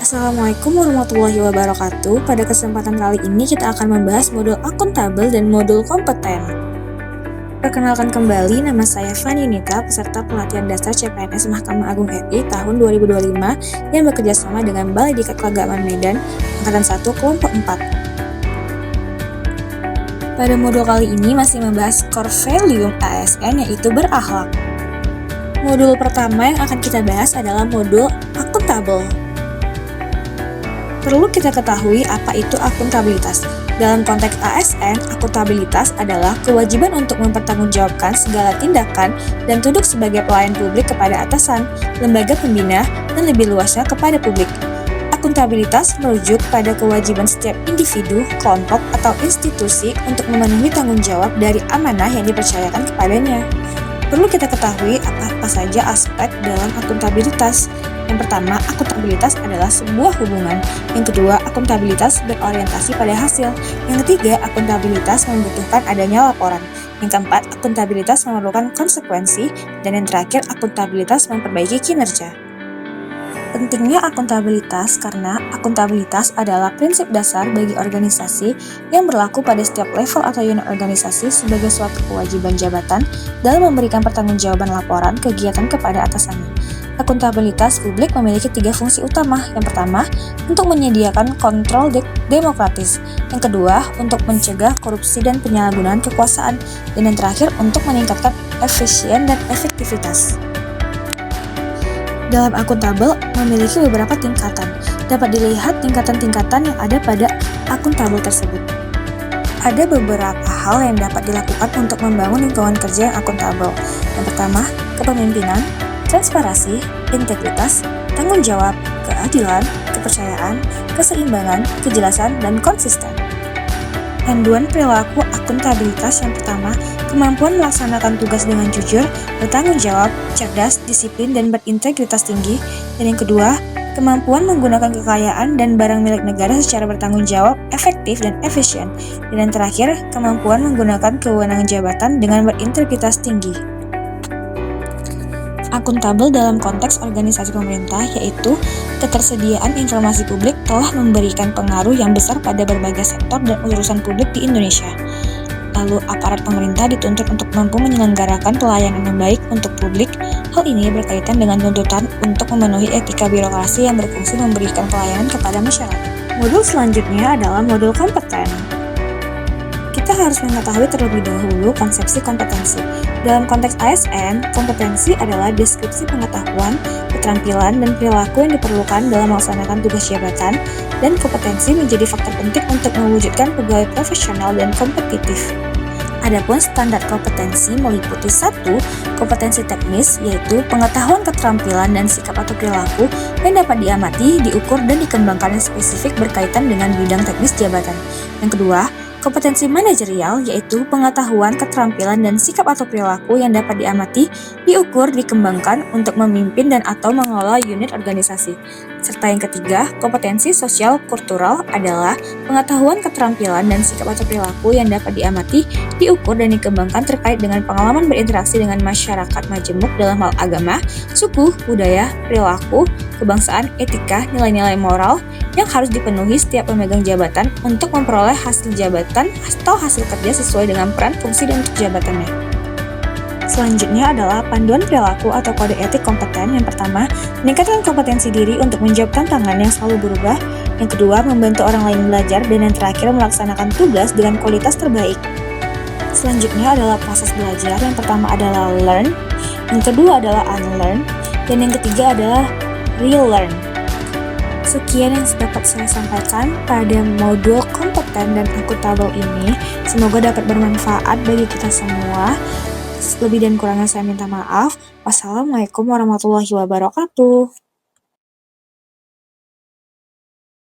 Assalamualaikum warahmatullahi wabarakatuh. Pada kesempatan kali ini kita akan membahas modul akuntabel dan modul kompeten. Perkenalkan kembali, nama saya Fani Nita, peserta pelatihan dasar CPNS Mahkamah Agung RI tahun 2025 yang bekerja sama dengan Balai Diklat Keagamaan Medan, Angkatan 1, Kelompok 4. Pada modul kali ini masih membahas core value ASN, yaitu berakhlak. Modul pertama yang akan kita bahas adalah modul akuntabel. Perlu kita ketahui apa itu akuntabilitas. Dalam konteks ASN, akuntabilitas adalah kewajiban untuk mempertanggungjawabkan segala tindakan dan duduk sebagai pelayan publik kepada atasan, lembaga pembina, dan lebih luasnya kepada publik. Akuntabilitas merujuk pada kewajiban setiap individu, kelompok, atau institusi untuk memenuhi tanggung jawab dari amanah yang dipercayakan kepadanya. Perlu kita ketahui apa saja aspek dalam akuntabilitas. Yang pertama, akuntabilitas adalah sebuah hubungan. Yang kedua, akuntabilitas berorientasi pada hasil. Yang ketiga, akuntabilitas membutuhkan adanya laporan. Yang keempat, akuntabilitas memerlukan konsekuensi. Dan yang terakhir, akuntabilitas memperbaiki kinerja. Pentingnya akuntabilitas karena akuntabilitas adalah prinsip dasar bagi organisasi yang berlaku pada setiap level atau unit organisasi sebagai suatu kewajiban jabatan dalam memberikan pertanggungjawaban laporan kegiatan kepada atasannya. Akuntabilitas publik memiliki 3 fungsi utama. Yang pertama, untuk menyediakan kontrol demokratis. Yang kedua, untuk mencegah korupsi dan penyalahgunaan kekuasaan. Dan yang terakhir, untuk meningkatkan efisien dan efektivitas. Dalam akuntabel memiliki beberapa tingkatan. Dapat dilihat tingkatan-tingkatan yang ada pada akuntabel tersebut. Ada beberapa hal yang dapat dilakukan untuk membangun lingkungan kerja yang akuntabel. Yang pertama, kepemimpinan, transparansi, integritas, tanggung jawab, keadilan, kepercayaan, keseimbangan, kejelasan, dan konsisten. Panduan perilaku akuntabilitas yang pertama, kemampuan melaksanakan tugas dengan jujur, bertanggung jawab, cerdas, disiplin, dan berintegritas tinggi. Dan yang kedua, kemampuan menggunakan kekayaan dan barang milik negara secara bertanggung jawab, efektif, dan efisien. Dan yang terakhir, kemampuan menggunakan kewenangan jabatan dengan berintegritas tinggi. Akuntabel dalam konteks organisasi pemerintah, yaitu ketersediaan informasi publik telah memberikan pengaruh yang besar pada berbagai sektor dan urusan publik di Indonesia. Lalu, aparat pemerintah dituntut untuk mampu menyelenggarakan pelayanan yang baik untuk publik. Hal ini berkaitan dengan tuntutan untuk memenuhi etika birokrasi yang berfungsi memberikan pelayanan kepada masyarakat. Modul selanjutnya adalah modul kompeten. Kita harus mengetahui terlebih dahulu konsepsi kompetensi. Dalam konteks ASN, kompetensi adalah deskripsi pengetahuan, keterampilan, dan perilaku yang diperlukan dalam melaksanakan tugas jabatan, dan kompetensi menjadi faktor penting untuk mewujudkan pegawai profesional dan kompetitif. Adapun standar kompetensi meliputi 1. Kompetensi teknis, yaitu pengetahuan, keterampilan, dan sikap atau perilaku yang dapat diamati, diukur, dan dikembangkan yang spesifik berkaitan dengan bidang teknis jabatan. Yang kedua, kompetensi manajerial, yaitu pengetahuan, keterampilan, dan sikap atau perilaku yang dapat diamati, diukur, dikembangkan untuk memimpin dan atau mengelola unit organisasi. Serta yang ketiga, kompetensi sosial kultural adalah pengetahuan, keterampilan, dan sikap atau perilaku yang dapat diamati, diukur, dan dikembangkan terkait dengan pengalaman berinteraksi dengan masyarakat majemuk dalam hal agama, suku, budaya, perilaku, kebangsaan, etika, nilai-nilai moral yang harus dipenuhi setiap pemegang jabatan untuk memperoleh hasil jabatan atau hasil kerja sesuai dengan peran, fungsi, dan untuk jabatannya. Selanjutnya adalah panduan perilaku atau kode etik kompeten. Yang pertama, meningkatkan kompetensi diri untuk menjawab tantangan yang selalu berubah. Yang kedua, membantu orang lain belajar. Dan yang terakhir, melaksanakan tugas dengan kualitas terbaik. Selanjutnya adalah proses belajar. Yang pertama adalah learn, yang kedua adalah unlearn, dan yang ketiga adalah relearn. Sekian yang dapat saya sampaikan pada modul kompeten dan akuntabel ini. Semoga dapat bermanfaat bagi kita semua. Lebih dan kurangnya saya minta maaf. Wassalamualaikum warahmatullahi wabarakatuh.